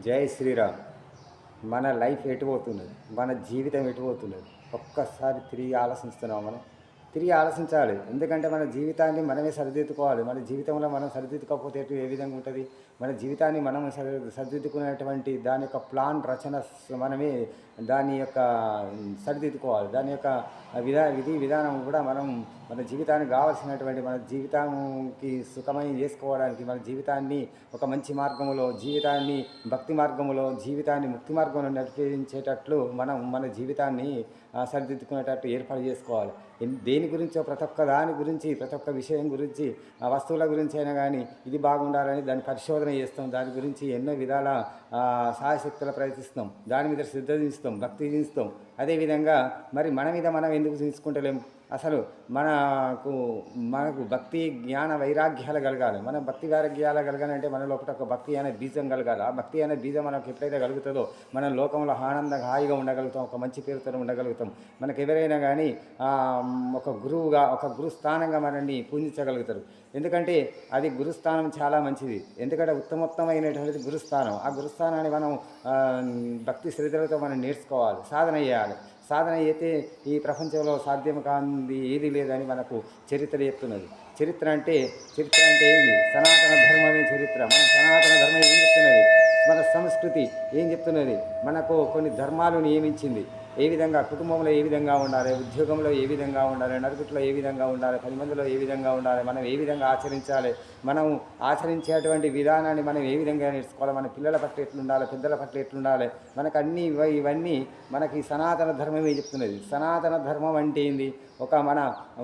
జై శ్రీరామ్. మన లైఫ్ ఎటుపోతున్నది, మన జీవితం ఎటుపోతున్నది, ఒక్కసారి తిరిగి ఆలోచిస్తున్నాం. మనం తిరిగి ఆలోచించాలి. ఎందుకంటే మన జీవితాన్ని మనమే సరిదిద్దుకోవాలి. మన జీవితంలో మనం సరిదిద్దుకోకపోతే ఏ విధంగా ఉంటుంది? మన జీవితాన్ని మనం సరిదిద్దుకునేటువంటి దాని యొక్క ప్లాన్ రచన మనమే దాని యొక్క సరిదిద్దుకోవాలి. దాని యొక్క విధి విధానం కూడా మనం మన జీవితానికి కావాల్సినటువంటి మన జీవితానికి సుఖమయం చేసుకోవడానికి, మన జీవితాన్ని ఒక మంచి మార్గంలో, జీవితాన్ని భక్తి మార్గంలో, జీవితాన్ని ముక్తి మార్గంలో నడిపించేటట్లు మనం మన జీవితాన్ని సరిదిద్దుకునేటట్టు ఏర్పాటు చేసుకోవాలి. దేని గురించో ప్రతి ఒక్క దాని గురించి, ప్రతి ఒక్క విషయం గురించి, ఆ వస్తువుల గురించి అయినా కానీ ఇది బాగుండాలని దాన్ని పరిశోధన చేస్తాం. దాని గురించి ఎన్నో విధాల సాయశక్తుల ప్రయత్నిస్తాం. దాని మీద శ్రద్ధ తీస్తాం, భక్తి తీస్తాం. అదేవిధంగా మరి మన మీద మనం ఎందుకు తీసుకుంటలేం? అసలు మనకు మనకు భక్తి జ్ఞాన వైరాగ్యాలు కలగాలి. మనం భక్తి వైరాగ్యాలు కలగాలంటే మన లోపల ఒక భక్తి అనే బీజం కలగాలి. ఆ భక్తి అనే బీజం మనకు ఎప్పుడైతే కలుగుతుందో మనం లోకంలో ఆనందంగా హాయిగా ఉండగలుగుతాం, ఒక మంచి పేరుతో ఉండగలుగుతాం. మనకు ఎవరైనా కానీ ఒక గురువుగా, ఒక గురుస్థానంగా మనల్ని పూజించగలుగుతారు. ఎందుకంటే అది గురుస్థానం చాలా మంచిది. ఎందుకంటే ఉత్తమోత్తమైనటువంటిది గురుస్థానం. ఆ గురుస్థానాన్ని మనం భక్తి శ్రద్ధలతో మనం నేర్చుకోవాలి, సాధన చేయాలి. సాధన అయితే ఈ ప్రపంచంలో సాధ్యం కానిది ఏది లేదని మనకు చరిత్ర చెప్తున్నది. చరిత్ర అంటే ఏంది? సనాతన ధర్మమే చరిత్ర. మన సనాతన ధర్మం ఏం చెప్తున్నది? మన సంస్కృతి ఏం చెప్తున్నది? మనకు కొన్ని ధర్మాలు నియమించింది. ఏ విధంగా కుటుంబంలో ఏ విధంగా ఉండాలి, ఉద్యోగంలో ఏ విధంగా ఉండాలి, నలుగురిలో ఏ విధంగా ఉండాలి, 10 మందిలో ఏ విధంగా ఉండాలి, మనం ఏ విధంగా ఆచరించాలి, మనం ఆచరించేటువంటి విధానాన్ని మనం ఏ విధంగా నేర్చుకోవాలి, మన పిల్లల పట్ల ఎట్లుండాలి, పెద్దల పట్ల ఎట్లుండాలి, మనకు అన్నీ ఇవన్నీ మనకి సనాతన ధర్మమే చెప్తున్నది. సనాతన ధర్మం అంటే ఏంది? ఒక మన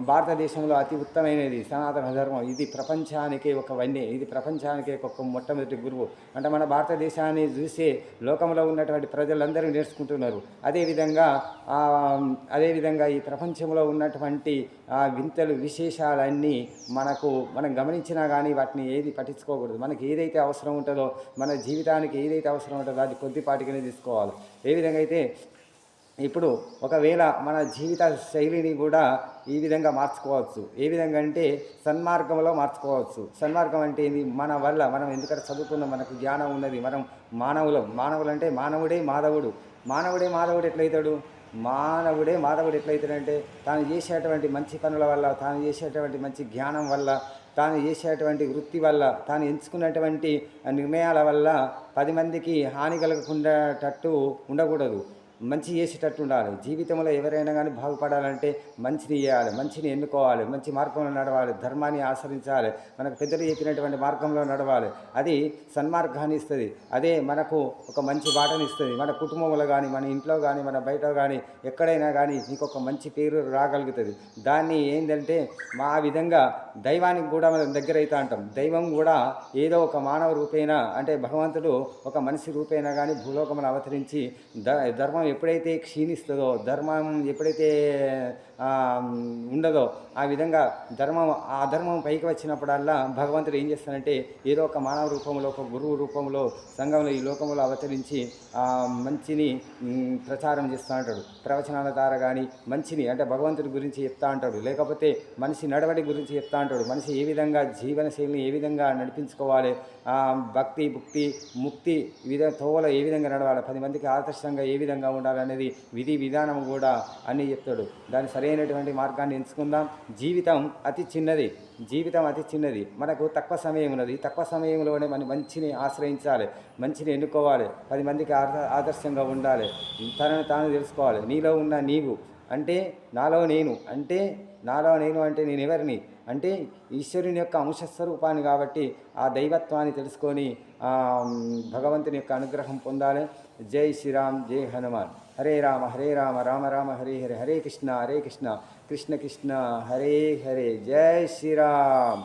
భారతదేశంలో అతి ఉత్తమైనది సనాతన ధర్మం. ఇది ప్రపంచానికే ఒక వన్య, ఇది ప్రపంచానికే ఒక మొట్టమొదటి గురువు. అంటే మన భారతదేశాన్ని చూసే లోకంలో ఉన్నటువంటి ప్రజలందరూ నేర్చుకుంటున్నారు. అదేవిధంగా ఈ ప్రపంచంలో ఉన్నటువంటి వింతలు విశేషాలన్నీ మనం గమనించినా కానీ వాటిని ఏది పట్టించుకోకూడదు. మనకి ఏదైతే అవసరం ఉంటుందో, మన జీవితానికి ఏదైతే అవసరం ఉంటుందో అది కొద్దిపాటిగానే తీసుకోవాలి. ఏ విధంగా అయితే ఇప్పుడు ఒకవేళ మన జీవిత శైలిని కూడా ఈ విధంగా మార్చుకోవచ్చు. ఏ విధంగా అంటే సన్మార్గంలో మార్చుకోవచ్చు. సన్మార్గం అంటే ఏంది? మన వల్ల మనం ఎందుకంటే చదువుకున్నాం, మనకు జ్ఞానం ఉన్నది, మనం మానవులు అంటే మానవుడే మాధవుడు ఎట్లయితాడు? మాధవుడు ఎట్లయితాడంటే తాను చేసేటువంటి మంచి పనుల వల్ల, తాను చేసేటువంటి మంచి జ్ఞానం వల్ల, తాను చేసేటువంటి వృత్తి వల్ల, తాను ఎంచుకున్నటువంటి నిర్ణయాల వల్ల 10 మందికి హాని కలగకుండాటట్టు ఉండకూడదు. మంచి చేసేటట్టు ఉండాలి. జీవితంలో ఎవరైనా కానీ బాగుపడాలంటే మంచిని చేయాలి, మంచిని ఎన్నుకోవాలి, మంచి మార్గంలో నడవాలి, ధర్మాన్ని ఆచరించాలి, మనకు పెద్దలు చెప్పినటువంటి మార్గంలో నడవాలి. అది సన్మార్గాన్ని ఇస్తుంది. అదే మనకు ఒక మంచి బాటని ఇస్తుంది. మన కుటుంబంలో కానీ, మన ఇంట్లో కానీ, మన బయట కానీ, ఎక్కడైనా కానీ నీకు ఒక మంచి పేరు రాగలుగుతుంది. దాన్ని ఏంటంటే మా విధంగా దైవానికి కూడా మనం దగ్గర అవుతా అంటాం. దైవం కూడా ఏదో ఒక మానవ రూపేణ, అంటే భగవంతుడు ఒక మనిషి రూపేణ కానీ భూలోకమును అవతరించి ధర్మం ఎప్పుడైతే క్షీణిస్తుందో, ధర్మం ఎప్పుడైతే ఉండదో, ఆ విధంగా ధర్మం పైకి వచ్చినప్పుడల్లా భగవంతుడు ఏం చేస్తాడంటే ఏదో ఒక మానవ రూపంలో, ఒక గురువు రూపంలో సంఘంలో ఈ లోకంలో అవతరించి మంచిని ప్రచారం చేస్తూ ఉంటాడు. ప్రవచనాల ద్వారా కానీ మంచిని, అంటే భగవంతుడి గురించి చెప్తా ఉంటాడు. లేకపోతే మనిషి నడవడి గురించి చెప్తా ఉంటాడు. మనిషి ఏ విధంగా జీవన శైలిని ఏ విధంగా నడిపించుకోవాలి, భక్తి భుక్తి ముక్తి తోవలో ఏ విధంగా నడవాలి, 10 మందికి ఆదర్శంగా ఏ విధంగా ఉండాలనేది విధి విధానం కూడా అన్నీ చెప్తాడు. దాని సరైనటువంటి మార్గాన్ని ఎంచుకుందాం. జీవితం అతి చిన్నది. మనకు తక్కువ సమయం ఉన్నది. తక్కువ సమయంలోనే మనం మంచిని ఆశ్రయించాలి, మంచిని ఎన్నుకోవాలి, 10 మందికి ఆదర్శంగా ఉండాలి, తనను తాను తెలుసుకోవాలి. నీలో ఉన్న నీవు అంటే నాలో నేను అంటే నేను ఎవరిని అంటే ఈశ్వరుని యొక్క అంశస్వరూపాన్ని. కాబట్టి ఆ దైవత్వాన్ని తెలుసుకొని భగవంతుని యొక్క అనుగ్రహం పొందాలి. జై శ్రీరామ్, జై హనుమాన్. హరే రామ రామ రామ హరే హరే, హరే కృష్ణ కృష్ణ కృష్ణ హరే హరే. జై శ్రీరామ్.